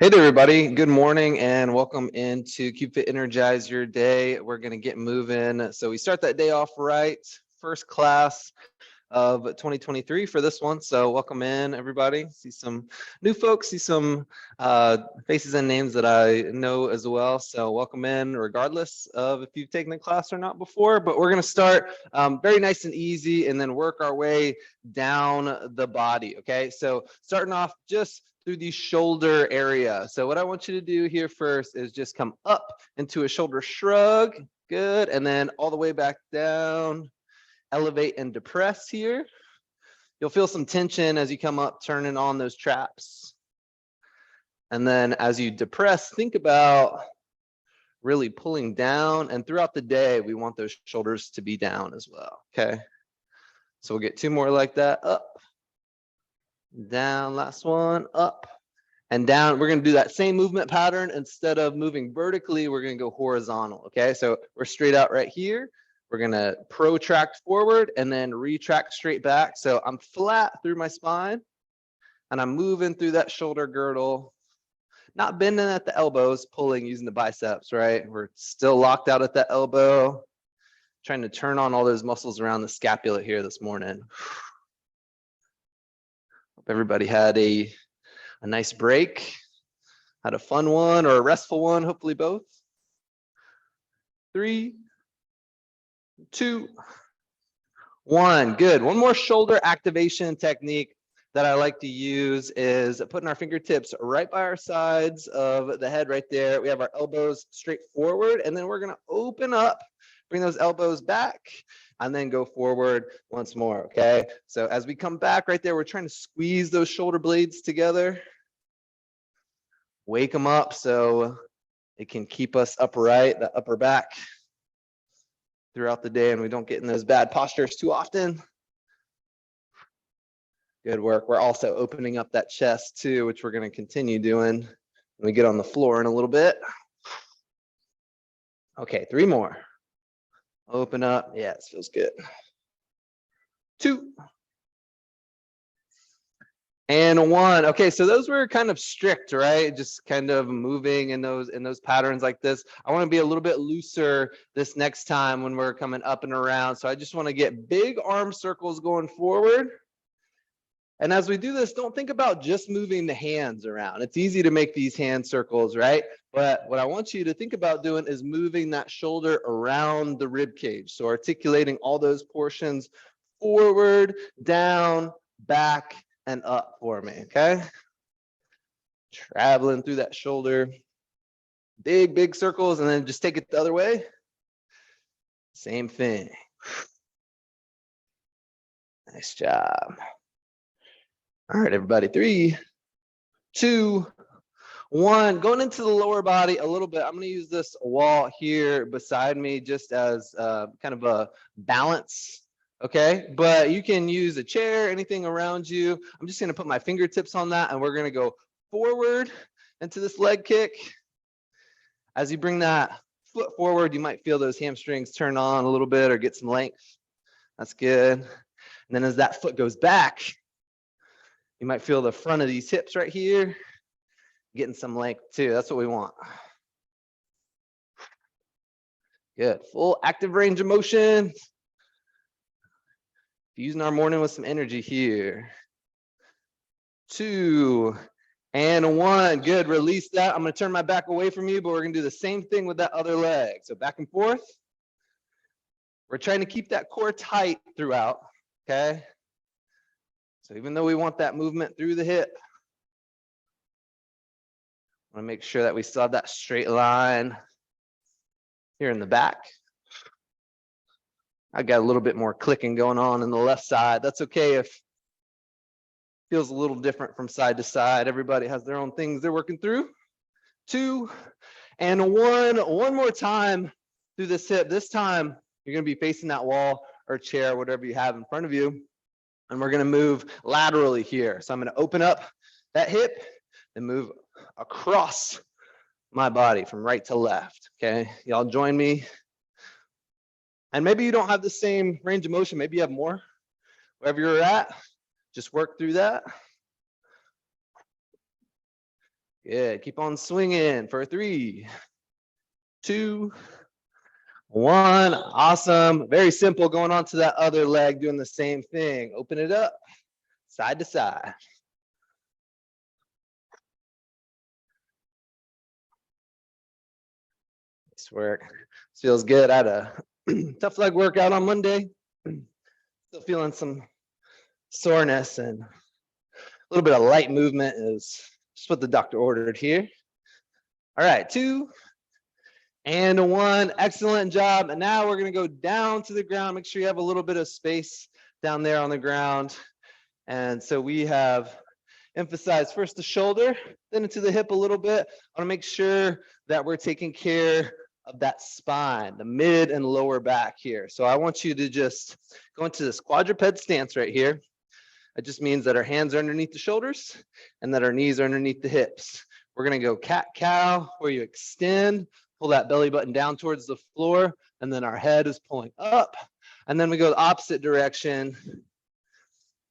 Hey there, everybody. Good morning and welcome into CubeFit Energize your day. We're going to get moving. So we start that day off right. First class of 2023 for this one. So welcome in, everybody. See some new folks, see some faces and names that I know as well. So welcome in, regardless of if you've taken the class or not before. But we're going to start very nice and easy and then work our way down the body. Okay, so starting off just through the shoulder area. So what I want you to do here first is just come up into a shoulder shrug. Good. And then all the way back down. Elevate and depress here. You'll feel some tension as you come up, turning on those traps. And then as you depress, think about really pulling down. And throughout the day, we want those shoulders to be down as well. Okay. So we'll get two more like that. Up, down, last one, up and down. We're going to do that same movement pattern. Instead of moving vertically, we're going to go horizontal. Okay. So we're straight out right here. We're going to protract forward and then retract straight back. So I'm flat through my spine and I'm moving through that shoulder girdle, not bending at the elbows, pulling using the biceps, right? We're still locked out at that elbow, trying to turn on all those muscles around the scapula here this morning. Hope everybody had a nice break, had a fun one or a restful one, hopefully both. 3, 2, 1. Good. One more shoulder activation technique that I like to use is putting our fingertips right by our sides of the head right there. We have our elbows straight forward, and then we're going to open up, bring those elbows back, and then go forward once more. Okay. So as we come back right there, we're trying to squeeze those shoulder blades together. Wake them up so it can keep us upright, the upper back, throughout the day, and we don't get in those bad postures too often. Good work. We're also opening up that chest too, which we're going to continue doing when we get on the floor in a little bit. Okay, 3 more. Open up. Yeah, this feels good. 2 and 1. Okay, so those were kind of strict, right? Just kind of moving in those patterns like this. I want to be a little bit looser this next time when we're coming up and around. So I just want to get big arm circles going forward. And as we do this, don't think about just moving the hands around. It's easy to make these hand circles, right? But what I want you to think about doing is moving that shoulder around the rib cage. So articulating all those portions forward, down, back, and up for me, okay? Traveling through that shoulder. Big circles, and then just take it the other way. Same thing. Nice job. All right, everybody. 3, 2, 1. Going into the lower body a little bit. I'm going to use this wall here beside me just as kind of a balance. Okay, but you can use a chair, anything around you. I'm just going to put my fingertips on that, and we're going to go forward into this leg kick. As you bring that foot forward, you might feel those hamstrings turn on a little bit or get some length. That's good. And then as that foot goes back, you might feel the front of these hips right here getting some length too. That's what we want. Good. Full active range of motion. Using our morning with some energy here. 2 and 1. Good. Release that. I'm going to turn my back away from you, but we're going to do the same thing with that other leg. So back and forth. We're trying to keep that core tight throughout. Okay. So even though we want that movement through the hip, I want to make sure that we still have that straight line here in the back. I got a little bit more clicking going on the left side. That's okay if it feels a little different from side to side. Everybody has their own things they're working through. 2 and 1. One more time through this hip. This time you're going to be facing that wall or chair, whatever you have in front of you. And we're going to move laterally here. So I'm going to open up that hip and move across my body from right to left. Okay, y'all join me. And maybe you don't have the same range of motion. Maybe you have more. Wherever you're at, just work through that. Good. Keep on swinging for 3, 2, 1. Awesome. Very simple. Going on to that other leg, doing the same thing. Open it up, side to side. Nice work. This feels good. I had a tough leg workout on Monday. Still feeling some soreness, and a little bit of light movement is just what the doctor ordered here. All right, 2 and 1. Excellent job. And now we're going to go down to the ground. Make sure you have a little bit of space down there on the ground. And so we have emphasized first the shoulder, then into the hip a little bit. I want to make sure that we're taking care of that spine, the mid and lower back here. So I want you to just go into this quadruped stance right here. It just means that our hands are underneath the shoulders and that our knees are underneath the hips. We're going to go cat-cow, where you extend, pull that belly button down towards the floor, and then our head is pulling up. And then we go the opposite direction.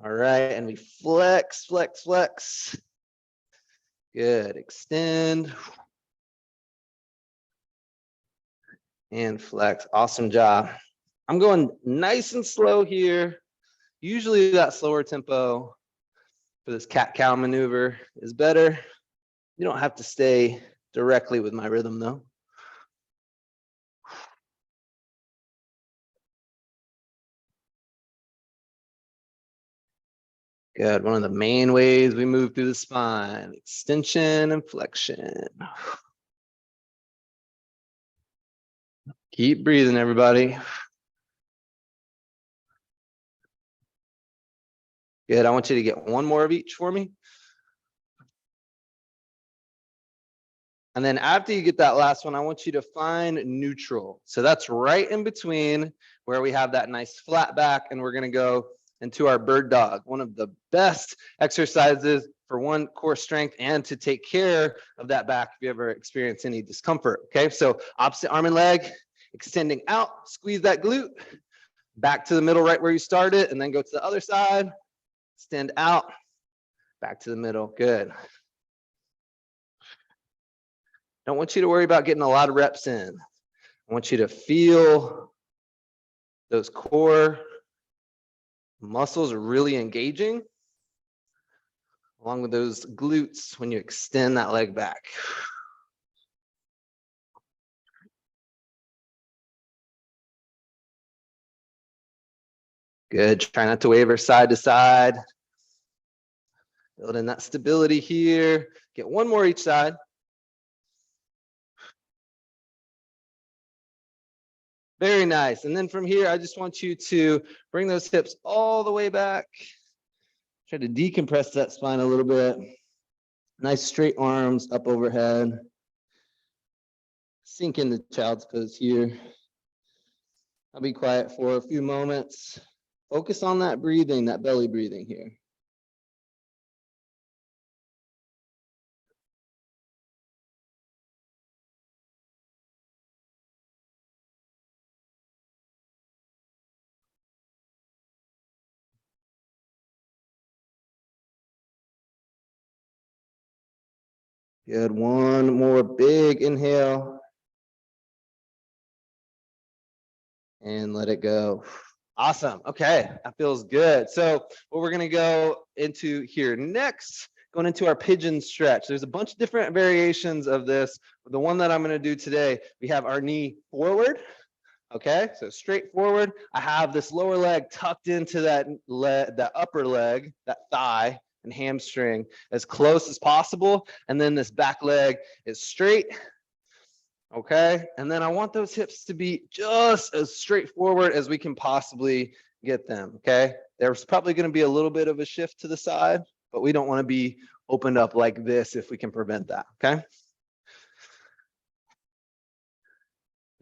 All right, and we flex, flex, flex. Good, extend. And flex, awesome job. I'm going nice and slow here. Usually that slower tempo for this cat-cow maneuver is better. You don't have to stay directly with my rhythm though. Good, one of the main ways we move through the spine, extension and flexion. Keep breathing, everybody. Good, I want you to get one more of each for me. And then after you get that last one, I want you to find neutral. So that's right in between where we have that nice flat back, and we're gonna go into our bird dog, one of the best exercises for one, core strength, and to take care of that back if you ever experience any discomfort, okay? So opposite arm and leg, extending out, squeeze that glute, back to the middle right where you started, and then go to the other side, extend out, back to the middle, good. Don't want you to worry about getting a lot of reps in. I want you to feel those core muscles really engaging, along with those glutes when you extend that leg back. Good, try not to waver side to side. Building that stability here. Get one more each side. Very nice. And then from here, I just want you to bring those hips all the way back. Try to decompress that spine a little bit. Nice straight arms up overhead. Sink into child's pose here. I'll be quiet for a few moments. Focus on that breathing, that belly breathing here. Good, one more big inhale. And let it go. Awesome, okay, that feels good. So what we're gonna go into here next, going into our pigeon stretch. There's a bunch of different variations of this. The one that I'm gonna do today, we have our knee forward, okay? So straight forward. I have this lower leg tucked into that upper leg, that thigh and hamstring as close as possible. And then this back leg is straight, okay? And then I want those hips to be just as straightforward as we can possibly get them, okay? There's probably gonna be a little bit of a shift to the side, but we don't wanna be opened up like this if we can prevent that, okay?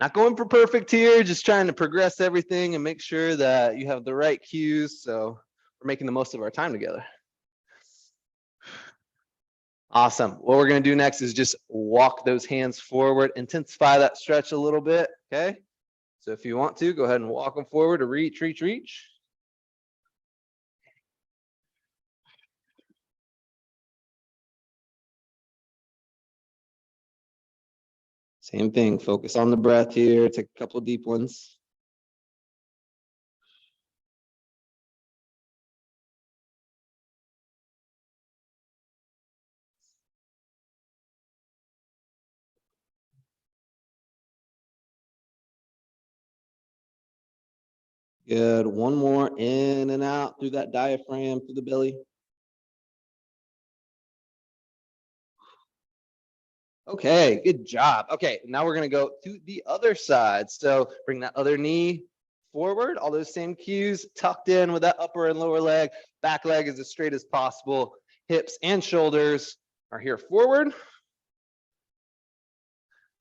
Not going for perfect here, just trying to progress everything and make sure that you have the right cues, so we're making the most of our time together. Awesome. What we're going to do next is just walk those hands forward, intensify that stretch a little bit, okay? So if you want to, go ahead and walk them forward or reach, reach, reach. Same thing, focus on the breath here, take a couple deep ones. Good, one more, in and out through that diaphragm, through the belly. Okay, good job. Okay, now we're gonna go to the other side. So bring that other knee forward, all those same cues, tucked in with that upper and lower leg. Back leg is as straight as possible. Hips and shoulders are here forward.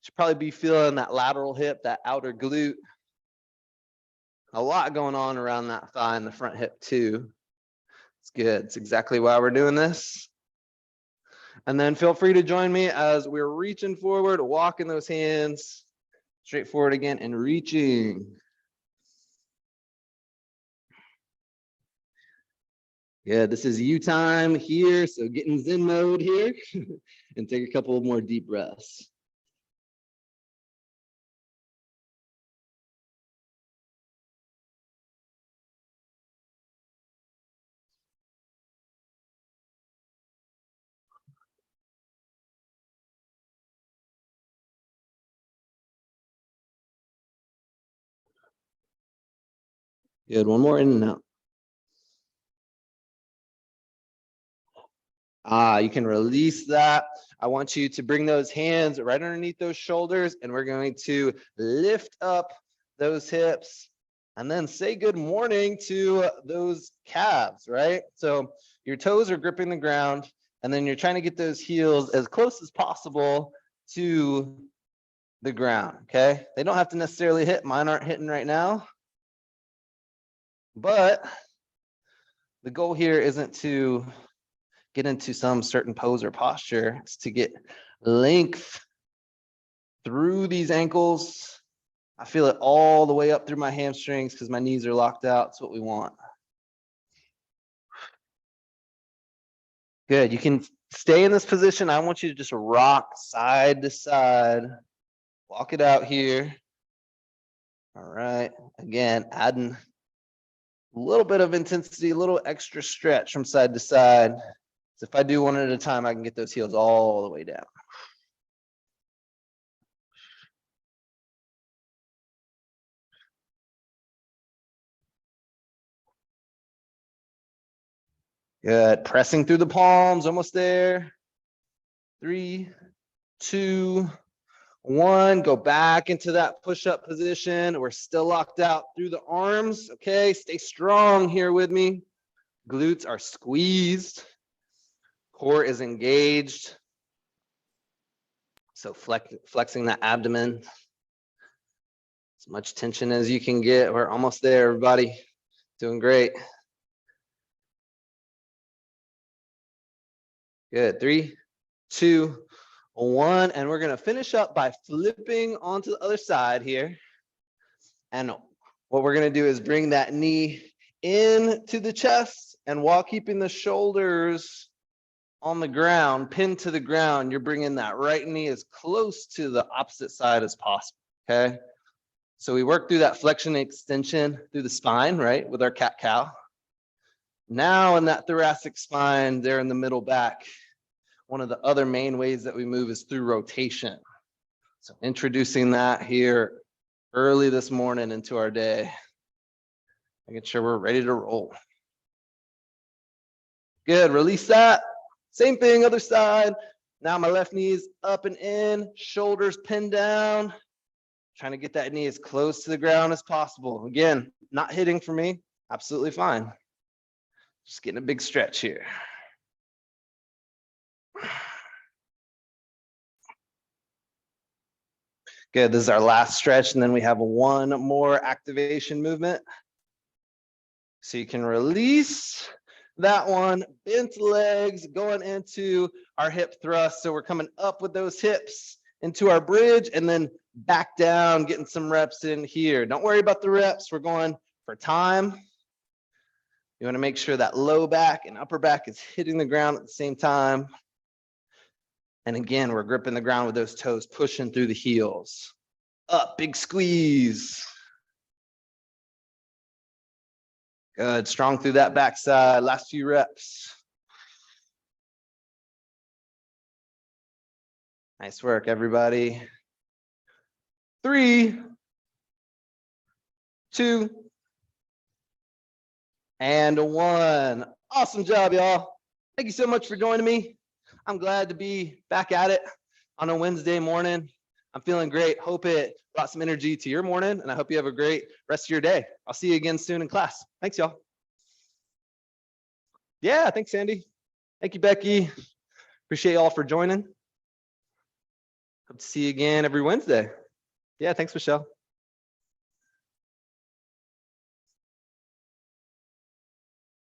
Should probably be feeling that lateral hip, that outer glute. A lot going on around that thigh and the front hip too. It's good. It's exactly why we're doing this. And then feel free to join me as we're reaching forward, walking those hands straight forward again and reaching. Yeah, this is you time here. So get in Zen mode here and take a couple more deep breaths. Good, one more in and out. You can release that. I want you to bring those hands right underneath those shoulders, and we're going to lift up those hips and then say good morning to those calves, right? So your toes are gripping the ground, and then you're trying to get those heels as close as possible to the ground, okay? They don't have to necessarily hit. Mine aren't hitting right now. But the goal here isn't to get into some certain pose or posture. It's to get length through these ankles. I feel it all the way up through my hamstrings because my knees are locked out. It's what we want. Good. You can stay in this position. I want you to just rock side to side. Walk it out here. All right. Again, adding a little bit of intensity, a little extra stretch from side to side. So if I do one at a time, I can get those heels all the way down. Good. Pressing through the palms, almost there. 3, 2, 1. Go back into that push-up position. We're still locked out through the arms. Okay, stay strong here with me. Glutes are squeezed. Core is engaged. So flexing that abdomen. As much tension as you can get. We're almost there, everybody. Doing great. Good. 3, 2, 1. And we're going to finish up by flipping onto the other side here. And what we're going to do is bring that knee into the chest, and while keeping the shoulders on the ground, pinned to the ground, you're bringing that right knee as close to the opposite side as possible. Okay. So we work through that flexion and extension through the spine, right, with our cat-cow. Now in that thoracic spine, there in the middle back, one of the other main ways that we move is through rotation. So introducing that here early this morning into our day, making sure we're ready to roll. Good, release that. Same thing, other side. Now my left knee is up and in, shoulders pinned down. Trying to get that knee as close to the ground as possible. Again, not hitting for me, absolutely fine. Just getting a big stretch here. Good, this is our last stretch, and then we have one more activation movement. So you can release that one, bent legs going into our hip thrust. So we're coming up with those hips into our bridge and then back down, getting some reps in here. Don't worry about the reps. We're going for time. You want to make sure that low back and upper back is hitting the ground at the same time. And again, we're gripping the ground with those toes, pushing through the heels. Up, big squeeze. Good, strong through that backside. Last few reps. Nice work, everybody. 3, 2, and 1. Awesome job, y'all. Thank you so much for joining me. I'm glad to be back at it on a Wednesday morning. I'm feeling great. Hope it brought some energy to your morning, and I hope you have a great rest of your day. I'll see you again soon in class. Thanks, y'all. Yeah, thanks, Sandy. Thank you, Becky. Appreciate y'all for joining. Hope to see you again every Wednesday. Yeah, thanks, Michelle.